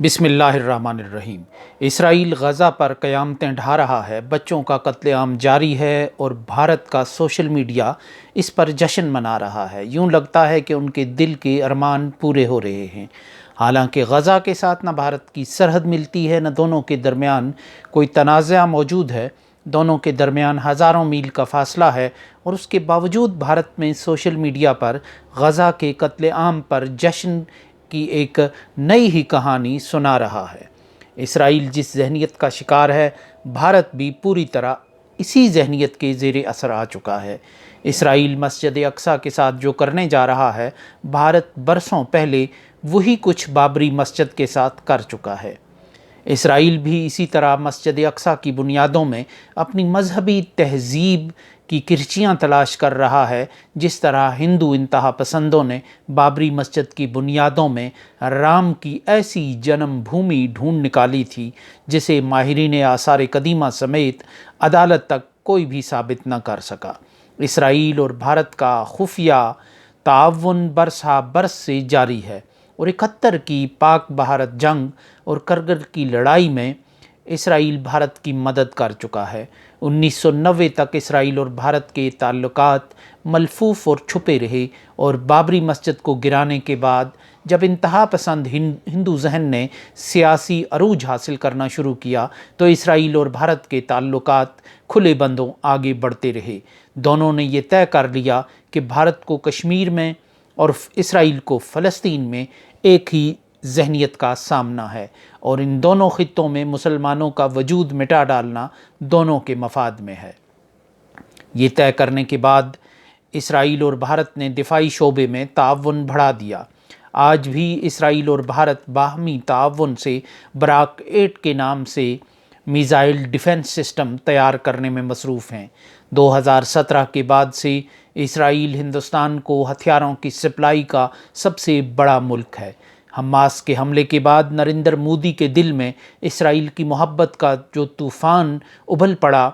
بسم اللہ الرحمن الرحیم۔ اسرائیل غزہ پر قیامتیں ڈھا رہا ہے، بچوں کا قتل عام جاری ہے اور بھارت کا سوشل میڈیا اس پر جشن منا رہا ہے۔ یوں لگتا ہے کہ ان کے دل کے ارمان پورے ہو رہے ہیں۔ حالانکہ غزہ کے ساتھ نہ بھارت کی سرحد ملتی ہے، نہ دونوں کے درمیان کوئی تنازع موجود ہے۔ دونوں کے درمیان ہزاروں میل کا فاصلہ ہے اور اس کے باوجود بھارت میں سوشل میڈیا پر غزہ کے قتل عام پر جشن کی ایک نئی ہی کہانی سنا رہا ہے۔ اسرائیل جس ذہنیت کا شکار ہے، بھارت بھی پوری طرح اسی ذہنیت کے زیر اثر آ چکا ہے۔ اسرائیل مسجد اقصیٰ کے ساتھ جو کرنے جا رہا ہے، بھارت برسوں پہلے وہی کچھ بابری مسجد کے ساتھ کر چکا ہے۔ اسرائیل بھی اسی طرح مسجد اقصیٰ کی بنیادوں میں اپنی مذہبی تہذیب کی کرچیاں تلاش کر رہا ہے، جس طرح ہندو انتہا پسندوں نے بابری مسجد کی بنیادوں میں رام کی ایسی جنم بھومی ڈھونڈ نکالی تھی جسے ماہرین آثار قدیمہ سمیت عدالت تک کوئی بھی ثابت نہ کر سکا۔ اسرائیل اور بھارت کا خفیہ تعاون برسا برس سے جاری ہے اور 71 کی پاک بھارت جنگ اور کرگل کی لڑائی میں اسرائیل بھارت کی مدد کر چکا ہے۔ 1990 تک اسرائیل اور بھارت کے تعلقات ملفوف اور چھپے رہے اور بابری مسجد کو گرانے کے بعد جب انتہا پسند ہندو ذہن نے سیاسی عروج حاصل کرنا شروع کیا تو اسرائیل اور بھارت کے تعلقات کھلے بندوں آگے بڑھتے رہے۔ دونوں نے یہ طے کر لیا کہ بھارت کو کشمیر میں اور اسرائیل کو فلسطین میں ایک ہی ذہنیت کا سامنا ہے اور ان دونوں خطوں میں مسلمانوں کا وجود مٹا ڈالنا دونوں کے مفاد میں ہے۔ یہ طے کرنے کے بعد اسرائیل اور بھارت نے دفاعی شعبے میں تعاون بڑھا دیا۔ آج بھی اسرائیل اور بھارت باہمی تعاون سے براک 8 کے نام سے میزائل ڈیفنس سسٹم تیار کرنے میں مصروف ہیں۔ 2017 کے بعد سے اسرائیل ہندوستان کو ہتھیاروں کی سپلائی کا سب سے بڑا ملک ہے۔ حماس کے حملے کے بعد نریندر مودی کے دل میں اسرائیل کی محبت کا جو طوفان ابل پڑا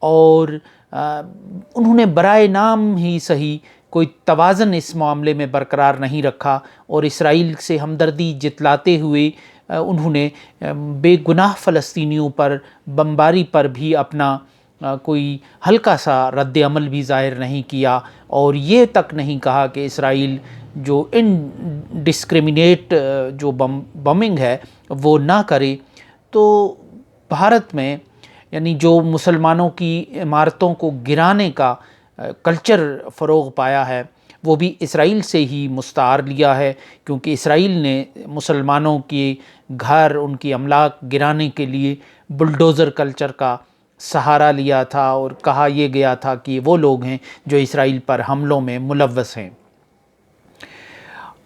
اور انہوں نے برائے نام ہی صحیح کوئی توازن اس معاملے میں برقرار نہیں رکھا اور اسرائیل سے ہمدردی جتلاتے ہوئے انہوں نے بے گناہ فلسطینیوں پر بمباری پر بھی اپنا کوئی ہلکا سا رد عمل بھی ظاہر نہیں کیا اور یہ تک نہیں کہا کہ اسرائیل جو انڈسکریمنیٹ جو بمنگ ہے وہ نہ کرے۔ تو بھارت میں یعنی جو مسلمانوں کی عمارتوں کو گرانے کا کلچر فروغ پایا ہے وہ بھی اسرائیل سے ہی مستعار لیا ہے، کیونکہ اسرائیل نے مسلمانوں کے گھر، ان کی املاک گرانے کے لیے بلڈوزر کلچر کا سہارا لیا تھا اور کہا یہ گیا تھا کہ وہ لوگ ہیں جو اسرائیل پر حملوں میں ملوث ہیں۔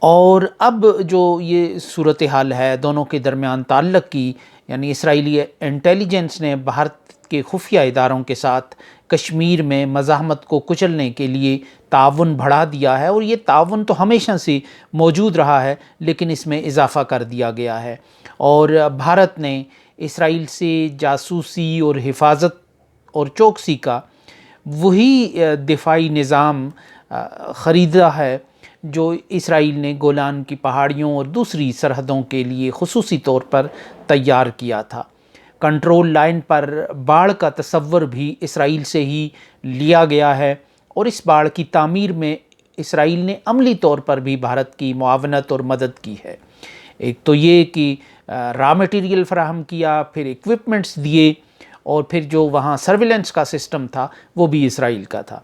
اور اب جو یہ صورتحال ہے دونوں کے درمیان تعلق کی، یعنی اسرائیلی انٹیلیجنس نے بھارت کے خفیہ اداروں کے ساتھ کشمیر میں مزاحمت کو کچلنے کے لیے تعاون بڑھا دیا ہے اور یہ تعاون تو ہمیشہ سے موجود رہا ہے لیکن اس میں اضافہ کر دیا گیا ہے اور بھارت نے اسرائیل سے جاسوسی اور حفاظت اور چوکسی کا وہی دفاعی نظام خریدا ہے جو اسرائیل نے گولان کی پہاڑیوں اور دوسری سرحدوں کے لیے خصوصی طور پر تیار کیا تھا۔ کنٹرول لائن پر باڑ کا تصور بھی اسرائیل سے ہی لیا گیا ہے اور اس باڑ کی تعمیر میں اسرائیل نے عملی طور پر بھی بھارت کی معاونت اور مدد کی ہے۔ ایک تو یہ کہ را مٹیریل فراہم کیا، پھر ایکوپمنٹس دیے اور پھر جو وہاں سرویلنس کا سسٹم تھا وہ بھی اسرائیل کا تھا۔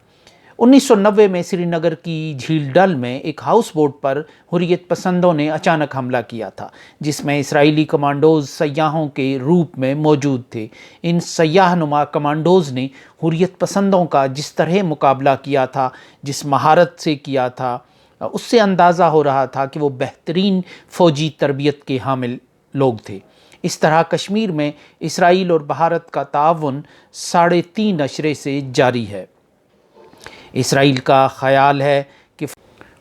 1990 میں سری نگر کی جھیل ڈل میں ایک ہاؤس بوٹ پر حریت پسندوں نے اچانک حملہ کیا تھا جس میں اسرائیلی کمانڈوز سیاحوں کے روپ میں موجود تھے۔ ان سیاح نما کمانڈوز نے حریت پسندوں کا جس طرح مقابلہ کیا تھا، جس مہارت سے کیا تھا، اس سے اندازہ ہو رہا تھا کہ وہ بہترین فوجی تربیت کے حامل لوگ تھے۔ اس طرح کشمیر میں اسرائیل اور بھارت کا تعاون 3.5 اشرے سے جاری ہے۔ اسرائیل کا خیال ہے کہ